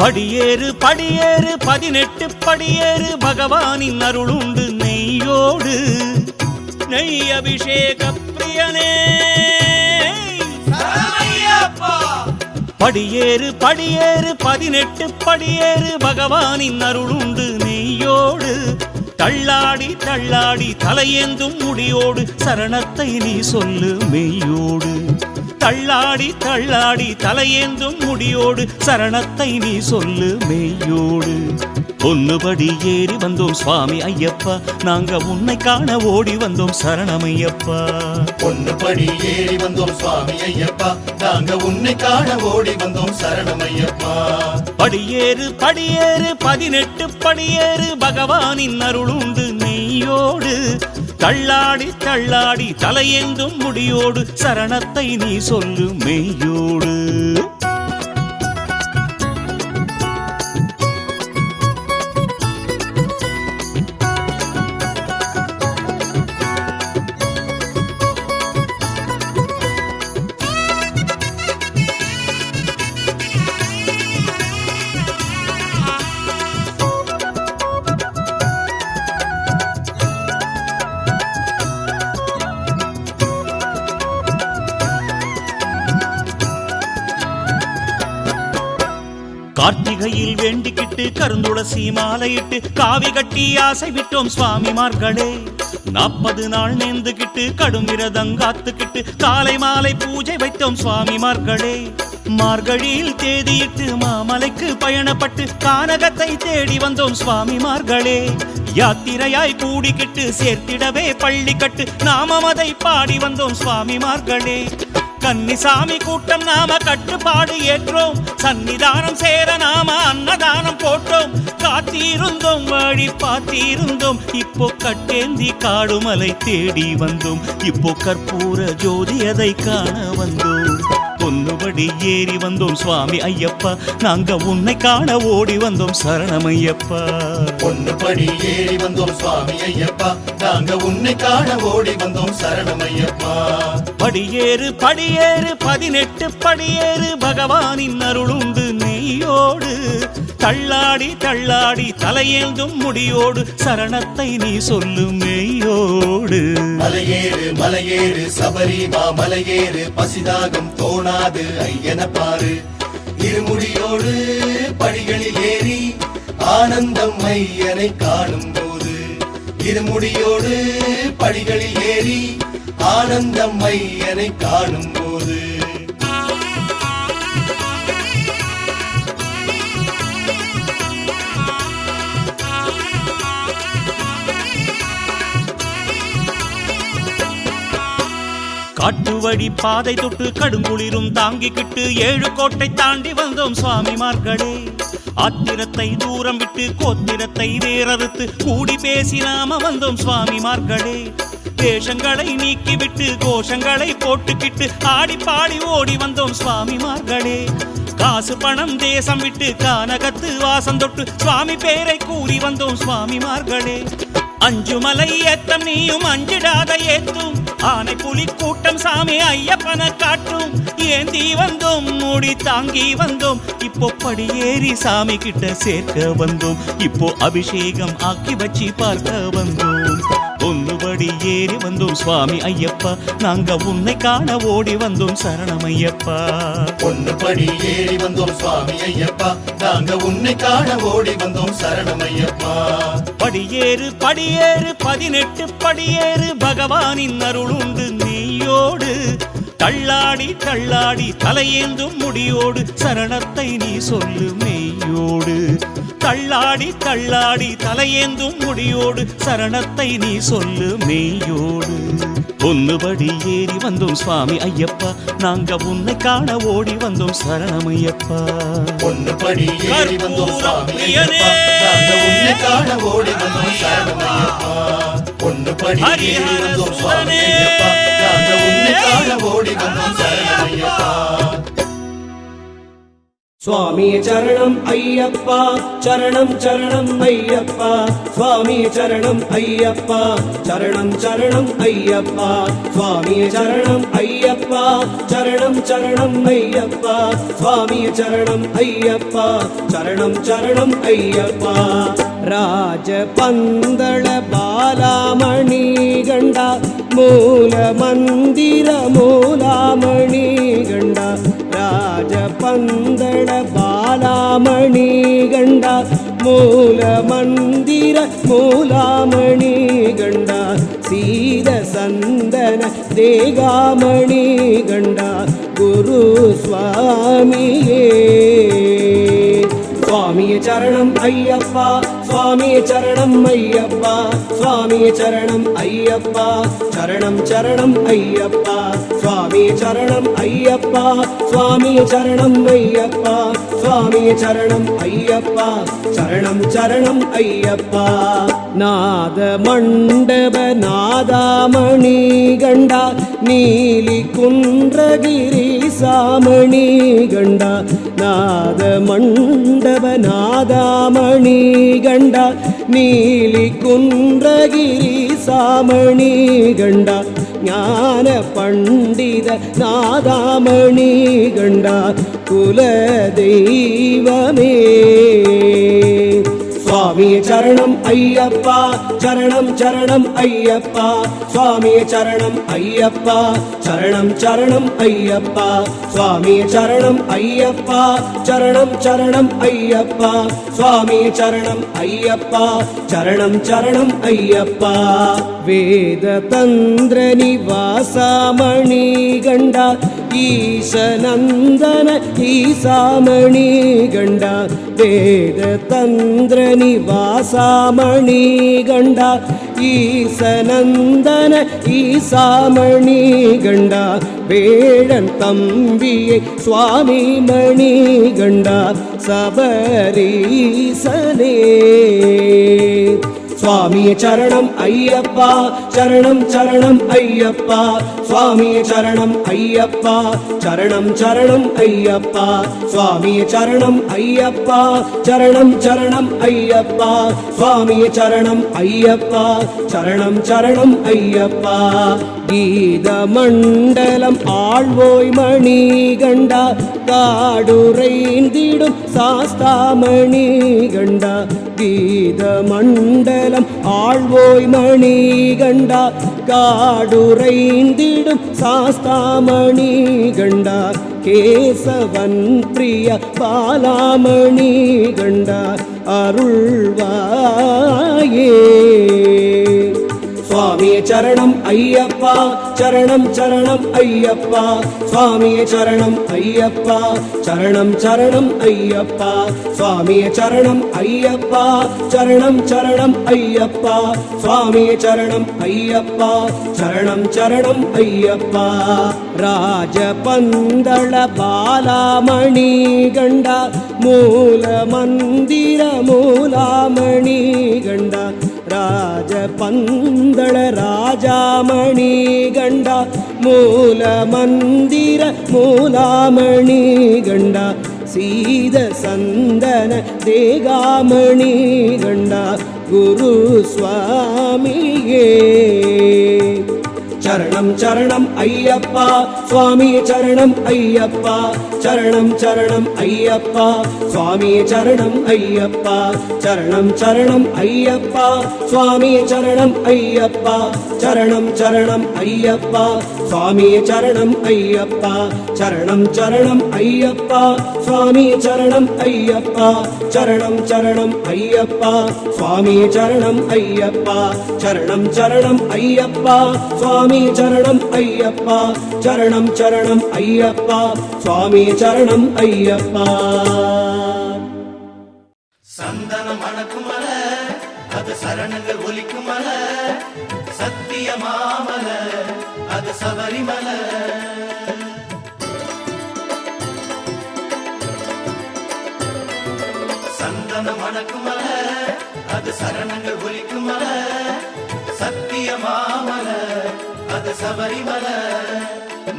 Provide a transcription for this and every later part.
படியேறு படியேறு 18 படியேறு பகவானின் அருளுண்டு நெய்யோடு நெய் அபிஷேக பிரியனே படியேறு படியேறு 18 படியேறு பகவானின் அருளுண்டு நெய்யோடு தள்ளாடி தள்ளாடி தலையேந்தும் முடியோடு சரணத்தை நீ சொல்லு மெய்யோடு தள்ளாடி தள்ளாடி தலையேந்தும் முடியோடு சரணத்தை நீ சொல்லு மெய்யோடு பொன்னுபடி ஏறி வந்தோம் சுவாமி ஐயப்பா நாங்க உன்னை காண ஓடி வந்தோம் சரணமையப்பா பொன்னுபடி ஏறி வந்தோம் சுவாமி ஐயப்பா நாங்க உன்னை காண ஓடி வந்தோம் சரணமையப்பா படியேறு படியேறு 18 படியேறு பகவானின் அருளுண்டு நெய்யோடு தள்ளாடி தள்ளாடி தலையேந்தும் முடியோடு சரணத்தை நீ சொல்லு மெய்யோடு கார்த்திகையில் வேண்டிக்கிட்டு கருந்துளசி மாலையிட்டு காவி கட்டி ஆசை விட்டோம் சுவாமிமார்களே 40 நாள் நேர்ந்துகிட்டு கடும் விரதங்காத்துக்கிட்டு காலை மாலை பூஜை வைத்தோம் சுவாமிமார்களே மார்கழியில் தேதியிட்டு மாமலைக்கு பயணப்பட்டு கானகத்தை தேடி வந்தோம் சுவாமிமார்களே யாத்திரையாய் கூடிக்கிட்டு சேர்த்திடவே பள்ளி கட்டு நாமம் அதை பாடி வந்தோம் சுவாமிமார்களே கன்னிசாமி கூட்டம் நாம கட்டுப்பாடு ஏற்றோம் சன்னிதானம் சேர நாம அன்னதானம் போட்டோம் காத்திருந்தோம் வழி பார்த்திருந்தோம் இப்போ கட்டேந்தி காடுமலை தேடி வந்தோம் இப்போ கற்பூர ஜோதி அதை காண வந்தோம் பொன்னுபடி ஏறி வந்தோம் சுவாமி ஐயப்பா நாங்க உன்னை காண ஓடி வந்தோம் சரணமையப்பா பொன்னுபடி ஏறி வந்தோம் சுவாமி ஐயப்பா நாங்க உன்னை காண ஓடி வந்தோம் சரணமையப்பா படியேறு படியேறு 18 படியேறு பகவானின் அருளுண்டு நெய்யோடு தள்ளாடி தள்ளாடி தலையேந்தும் முடியோடு சரணத்தை நீ சொல்லு மெய்யோடு மலையேறு மலையேறு சபரிமா மலையேறு பசிதாகம் தோணாது ஐயன பாரு இருமுடியோடு படிகளில் ஏறி ஆனந்தம் ஐயனை காணும் போது இருமுடியோடு படிகளில் ஏறி ஆனந்தம் ஐயனை காணும் போது காட்டுவழி பாதை தொட்டு கடுங்குளிரும் தாங்கிக்கிட்டு 7 கோட்டை தாண்டி வந்தோம் சுவாமிமார்களே ஆத்திரத்தை தூரம் விட்டு கோத்திரத்தை வேறறுத்து கூடி பேசி நாம வந்தோம் சுவாமிமார்களே வேஷங்களை நீக்கிவிட்டு கோஷங்களை போட்டுக்கிட்டு ஆடி பாடி ஓடி வந்தோம் சுவாமிமார்களே காசு பணம் தேசம் விட்டு கானகத்து வாசம் தொட்டு சுவாமி பேரை கூறி வந்தோம் சுவாமிமார்களே அஞ்சுமலை ஏத்தம் நீயும் அஞ்சிடாத ஏத்தும் ஆனை புலி கூட்டம் சாமி ஐயப்பன காட்டும் ஏந்தி வந்தோம் மூடி தாங்கி வந்தோம் இப்போ படியேறி சாமி கிட்ட சேர்க்க வந்தோம் இப்போ அபிஷேகம் ஆக்கி வச்சு பார்க்க வந்தோம் பொன்னுபடி ஏறி வந்தோம் சுவாமி ஐயப்பா நாங்க உன்னை காண ஓடி வந்தோம் சரணமையப்பா பொன்னுபடி ஏறி வந்தோம் சுவாமி ஐயப்பா நாங்க உன்னை காண ஓடி வந்தோம் சரணமையப்பா படியேறு படியேறு 18 படியேறு பகவானின் அருளுண்டு நெய்யோடு தள்ளாடி தள்ளாடி தலையேந்தும் முடியோடு சரணத்தை நீ சொல்லு மெய்யோடு தள்ளாடி தள்ளாடி தலையேந்தும் முடியோடு சரணத்தை நீ சொல்லு மெய்யோடு பொன்னுபடி ஏறி வந்தோம் சுவாமி ஐயப்பா, நாங்க உன்னை காண ஓடி வந்தோம் சரணமையப்பா. பொன்னுபடி ஏறி வந்தோம் சுவாமி ஐயப்பா, நாங்க உன்னை காண ஓடி வந்தோம் சரணமையப்பா. பொன்னுபடி ஏறி வந்தோம் சுவாமி ஐயப்பா, நாங்க உன்னை காண ஓடி வந்தோம் சரணமையப்பா. சுவாமி சரணம் ஐயப்பா, சரணம் சரணம் ஐயப்பா, சுவாமி சரணம் ஐயப்பா, சரணம் சரணம் ஐயப்பா, சுவாமி சரணம் ஐயப்பா, சரணம் சரணம் ஐயப்பா, சுவாமி சரணம் ஐயப்பா, சரணம் சரணம் ஐயப்பா. ராஜபந்தள பாலாமணி கண்டா, மூல மந்திர மூலாமணி கண்டா, ராஜபந்தள பாலாமணி கண்டா, மூல மந்திர மூலாமணி கண்டா, சீத சந்தன தேகாமணி கண்டா, குரு சுவாமியே. சுவாமி சரணம் ஐயப்பா, சுவாமி சரணம் ஐயப்பா, சுவாமி சரணம் ஐயப்பா, சரணம் சரணம் ஐயப்பா, சுவாமி சரணம் ஐயப்பா, சுவாமி சரணம் ஐயப்பா, சுவாமி சரணம் ஐயப்பா, சரணம் சரணம் ஐயப்பா. நாத மண்டப நாதாமணி கண்டா, நீலி குன்றகிரி சாமணி கண்டா, நாத மண்டப நாதாமணி கண்டா, நீலி குன்றகிரி சாமணி கண்டா, ஞான பண்டித நாதாமணி கண்டா, குல தெய்வமே. சுவாமி சரணம் ஐயப்பா, சரணம் சரணம் ஐயப்பா, சுவாமி சரணம் ஐயப்பா, சரணம் சரணம் ஐயப்பா, சுவாமி சரணம் ஐயப்பா, சரணம் சரணம் ஐயப்பா, சுவாமி சரணம் ஐயப்பா, சரணம் சரணம் ஐயப்பா. வேத தந்திர நிவாசாமணி கண்டா, ஈசநந்தன ஈசாமணி கண்டா, வேத தந்திர நிவாசாமணி கண்டா, ஈசநந்தன ஈசாமணி கண்டா, வேடன் தம்பியை சுவாமி மணி கண்டா, சபரீசனே. சுவாமி சரணம் ஐயப்பா, சரணம் சரணம் ஐயப்பா, சுவாமி சரணம் ஐயப்பா, சரணம் சரணம் ஐயப்பா, சுவாமி சரணம் ஐயப்பா, சரணம் சரணம் ஐயப்பா, சுவாமி சரணம் ஐயப்பா, சரணம் சரணம் ஐயப்பா. கீத மண்டலம் ஆழ்வோய் மணி கண்டா, காடுரைந்திடும் சாஸ்தாமணி கண்டா, கீத மண்டலம் ஆழ்வோய் மணி கண்டா, காடுரைந்திடும் சாஸ்தாமணி கண்டா, கேசவன் பிரிய பாலாமணி கண்டா, அருள்வாயே. சுவாமி சரணம் ஐயப்பா, சரணம் சரணம் ஐயப்பா, சுவாமி சரணம் ஐயப்பா, சரணம் சரணம் ஐயப்பா, சுவாமி சரணம் ஐயப்பா, சரணம் சரணம் ஐயப்பா, சுவாமி சரணம் ஐயப்பா, சரணம் சரணம் ஐயப்பா. ராஜபந்தள பாலாமணி கண்டா, மூல மந்திர மூலாமணி கண்டா, ராஜபந்தள ராஜாமணி கண்டா, மூல மந்திர மூலாமணி கண்டா, சீத சந்தன தேகாமணி கண்டா, குரு சுவாமியே. சரணம் சரணம் ஐயப்பா, சுவாமி சரணம் ஐயப்பா, சரணம் சரணம் ஐயப்பா, சுவாமி சரணம் ஐயப்பா, சரணம் சரணம் ஐயப்பா, சுவாமி சரணம் ஐயப்பா, சரணம் சரணம் ஐயப்பா, சுவாமி சரணம் ஐயப்பா, சரணம் சரணம் ஐயப்பா, சுவாமி சரணம் ஐயப்பா, சரணம் சரணம் ஐயப்பா, சுவாமி சரணம் ஐயப்பா, சரணம் சரணம் ஐயப்பா, சுவாமி சரணம் ஐயப்பா, சரணம் சரணம் ஐயப்பா, சுவாமி சரணம் ஐயப்பா. சந்தன மணக்குமல அது சரணங்கள் ஒலிக்கும் மலை சத்திய மாமலை அது சபரிமலை சந்தன மணக்கும் மலை அது சரணங்கள் ஒலிக்கும் மலை சத்திய மாமலை அது சபரிமலை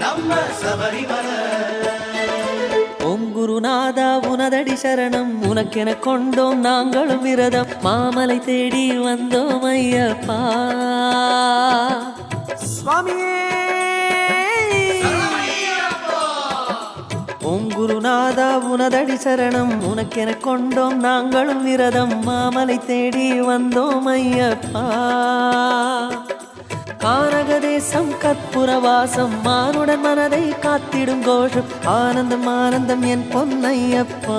நம்ம சபரிமலை ஓம் குருநாதா உனதடி சரணம் உனக்கென கொண்டோம் நாங்களும் விரதம் மாமலை தேடி வந்தோம் ஐயப்பா சுவாமியே ஓம் குருநாதா உனதடி சரணம் உனக்கென கொண்டோம் நாங்களும் விரதம் மாமலை தேடி வந்தோம் ஐயப்பா கானகதேசம் கற்புரவாசம் மானுடன் மனதை காத்திடும் கோஷம் ஆனந்தம் ஆனந்தம் என் பொன்னையப்பா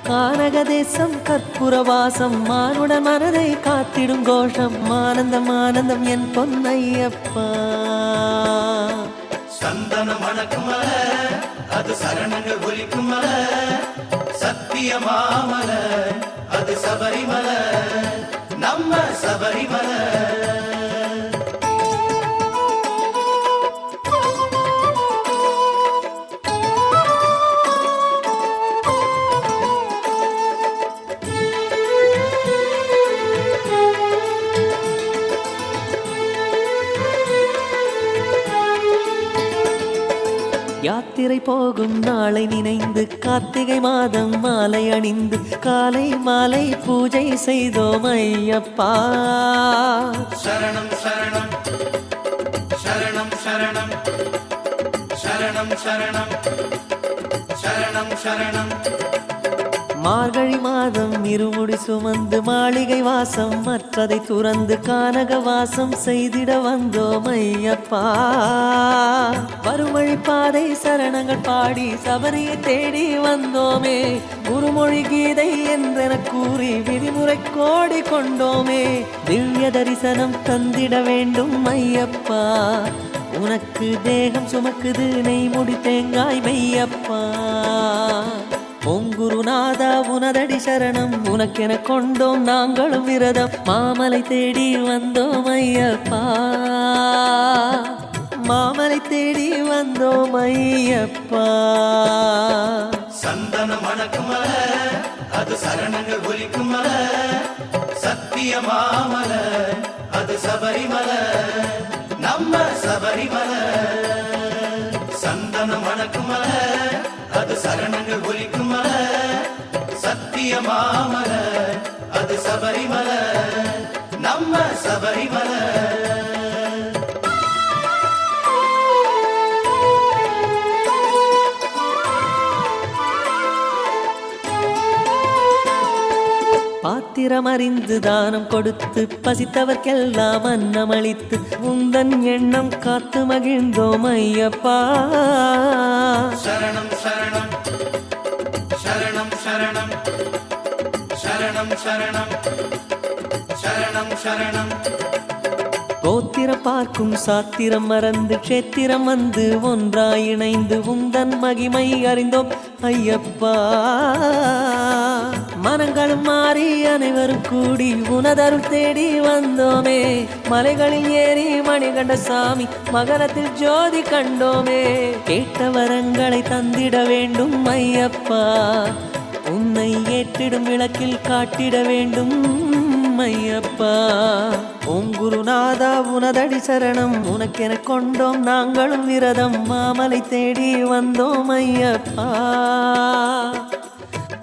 கானகதேசம் கற்புரவாசம் மானுடன் மனதை காத்திடும் கோஷம் ஆனந்தம் ஆனந்தம் என் பொன்னையப்பா சந்தன மணக்கும் மலை அது சரணங்கள் ஒலிக்கும் மலை சத்திய மாமலை அது சபரிமலை நம்ம சபரிமலை யாத்திரை போகும் நாளை நினைந்து கார்த்திகை மாதம் மாலை அணிந்து காலை மாலை பூஜை செய்தோம் ஐயப்பா சரணம் சரணம் சரணம் சரணம் சரணம் சரணம் சரணம் சரணம் மார்கழி மாதம் இருமுடி சுமந்து மாளிகை வாசம் மற்றதை துறந்து கானக வாசம் செய்திட வந்தோம் ஐயப்பா வருமொழி பாதை சரணங்கள் பாடி சபரியை தேடி வந்தோமே குருமொழி கீதை என்றென கூறி விதிமுறை கோடி கொண்டோமே திவ்ய தரிசனம் தந்திட வேண்டும் ஐயப்பா உனக்கு தேகம் சுமக்குது நெய் முடி தேங்காய் மெய்யப்பா ஓம் குருநாதா உனதடி சரணம் உனக்கென கொண்டோம் நாங்களும் விரதம் மாமலை தேடி வந்தோம் ஐயப்பா மாமலை தேடி வந்தோம் ஐயப்பா சந்தன மணக்கும் மலை அது சரணங்கள் ஒலிக்கும் மலை சத்திய மாமலை அது சபரிமலை நம்ம சபரிமலை சந்தன மணக்கும் மலை அது சரணங்கள் ஒலிக்கும் மலை சத்திய மாமலை அது சபரிமலை நம்ம சபரிமலை பாத்திரம் அறிந்து தானம் கொடுத்து பசித்தவர்க்கெல்லாம் அன்னமளித்து உந்தன் எண்ணம் காத்து மகிழ்ந்தோம் ஐயப்பா சரணம் சரணம் சரணம் சரணம் சரணம் சரணம் சரணம் சரணம் கோத்திரம் பார்க்கும் சாத்திரம் மறந்து க்ஷேத்திரம் வந்து ஒன்றாய் இணைந்து உந்தன் மகிமை அறிந்தோம் ஐயப்பா மனங்களும் மாறி அனைவரும் கூடி உனதருள் தேடி வந்தோமே மலைகளில் ஏறி மணிகண்ட சாமி மகரத்தில் ஜோதி கண்டோமே கேட்ட வரங்களை தந்திட வேண்டும் ஐயப்பா உன்னை ஏற்றிடும் விளக்கில் காட்டிட வேண்டும் ஐயப்பா ஓம் குருநாதா உனதடி சரணம் உனக்கென கொண்டோம் நாங்களும் விரதம் மாமலை தேடி வந்தோம் ஐயப்பா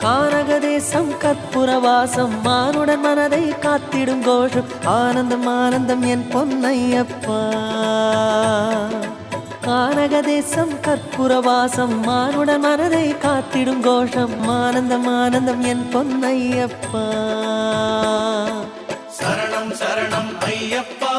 கானகதேசம் கற்புரவாசம் மானுடன் மனதை காத்திடும் கோஷம் ஆனந்தம் ஆனந்தம் என் பொன்னையப்பா கானகதேசம் கற்புரவாசம் மானுடன் மனதை காத்திடும் கோஷம் ஆனந்தம் ஆனந்தம் என் பொன்னையப்பா சரணம் சரணம் ஐயப்பா